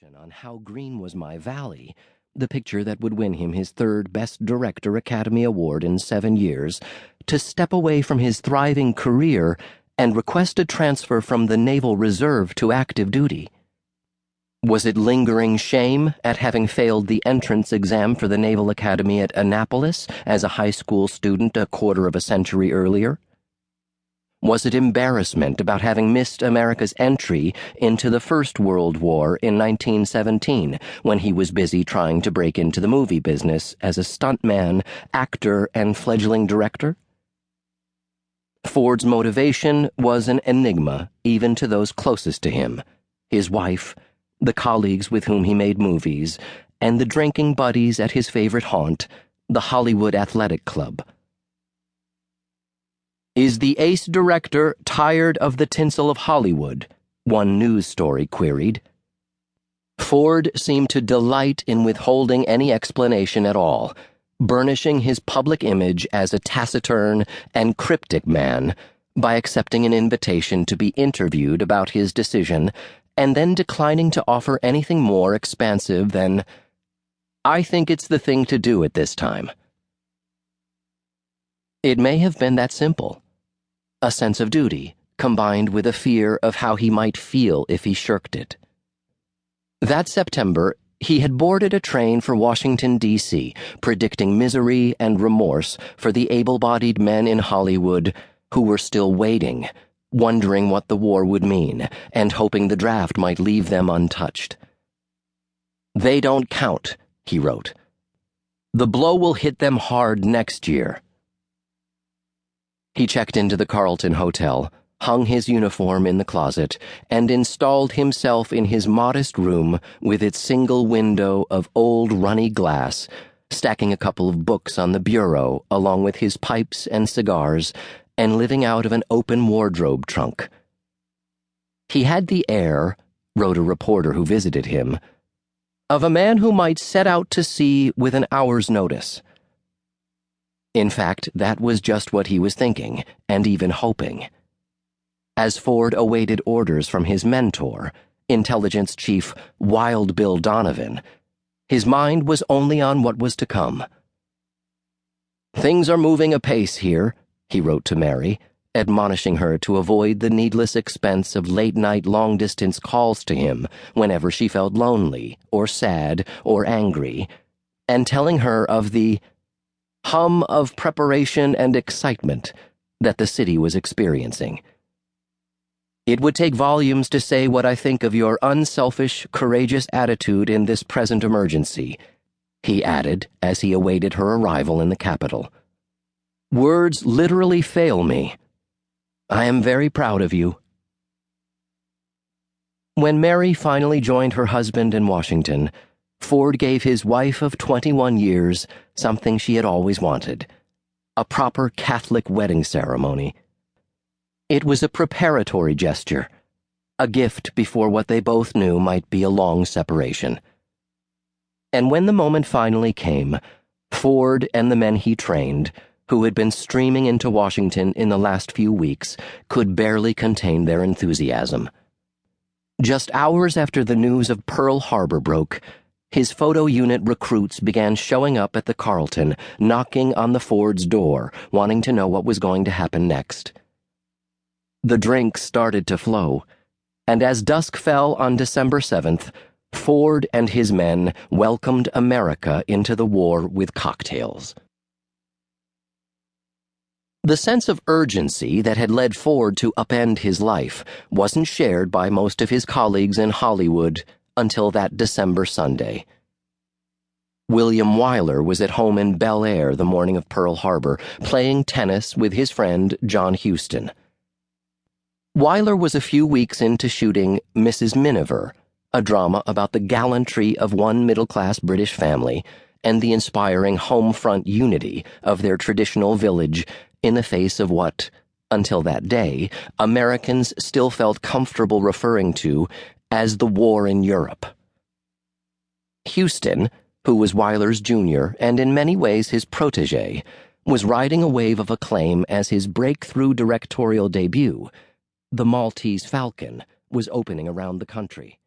reflection on how green was my valley, the picture that would win him his third Best Director Academy Award in 7 years, to step away from his thriving career and request a transfer from the Naval Reserve to active duty? Was it lingering shame at having failed the entrance exam for the Naval Academy at Annapolis as a high school student a quarter of a century earlier? Was it embarrassment about having missed America's entry into the First World War in 1917 when he was busy trying to break into the movie business as a stuntman, actor, and fledgling director? Ford's motivation was an enigma even to those closest to him, his wife, the colleagues with whom he made movies, and the drinking buddies at his favorite haunt, the Hollywood Athletic Club. "Is the ace director tired of the tinsel of Hollywood?" one news story queried. Ford seemed to delight in withholding any explanation at all, burnishing his public image as a taciturn and cryptic man by accepting an invitation to be interviewed about his decision and then declining to offer anything more expansive than, "I think it's the thing to do at this time." It may have been that simple. A sense of duty, combined with a fear of how he might feel if he shirked it. That September, he had boarded a train for Washington, D.C., predicting misery and remorse for the able-bodied men in Hollywood who were still waiting, wondering what the war would mean, and hoping the draft might leave them untouched. "They don't count," he wrote. "The blow will hit them hard next year." He checked into the Carlton Hotel, hung his uniform in the closet, and installed himself in his modest room with its single window of old runny glass, stacking a couple of books on the bureau along with his pipes and cigars, and living out of an open wardrobe trunk. He had the air, wrote a reporter who visited him, of a man who might set out to sea with an hour's notice. In fact, that was just what he was thinking, and even hoping. As Ford awaited orders from his mentor, Intelligence Chief Wild Bill Donovan, his mind was only on what was to come. "Things are moving apace here," he wrote to Mary, admonishing her to avoid the needless expense of late-night long-distance calls to him whenever she felt lonely or sad or angry, and telling her of the hum of preparation and excitement that the city was experiencing. "It would take volumes to say what I think of your unselfish, courageous attitude in this present emergency," he added as he awaited her arrival in the capital. "Words literally fail me. I am very proud of you." When Mary finally joined her husband in Washington, Ford gave his wife of 21 years something she had always wanted: a proper Catholic wedding ceremony. It was a preparatory gesture, a gift before what they both knew might be a long separation. And when the moment finally came, Ford and the men he trained, who had been streaming into Washington in the last few weeks, could barely contain their enthusiasm. Just hours after the news of Pearl Harbor broke, his photo unit recruits began showing up at the Carlton, knocking on the Ford's door, wanting to know what was going to happen next. The drinks started to flow, and as dusk fell on December 7th, Ford and his men welcomed America into the war with cocktails. The sense of urgency that had led Ford to upend his life wasn't shared by most of his colleagues in Hollywood until that December Sunday. William Wyler was at home in Bel Air the morning of Pearl Harbor, playing tennis with his friend John Huston. Wyler was a few weeks into shooting Mrs. Miniver, a drama about the gallantry of one middle-class British family and the inspiring home front unity of their traditional village in the face of what, until that day, Americans still felt comfortable referring to as the war in Europe. Huston, who was Wyler's junior and in many ways his protege, was riding a wave of acclaim as his breakthrough directorial debut, The Maltese Falcon, was opening around the country.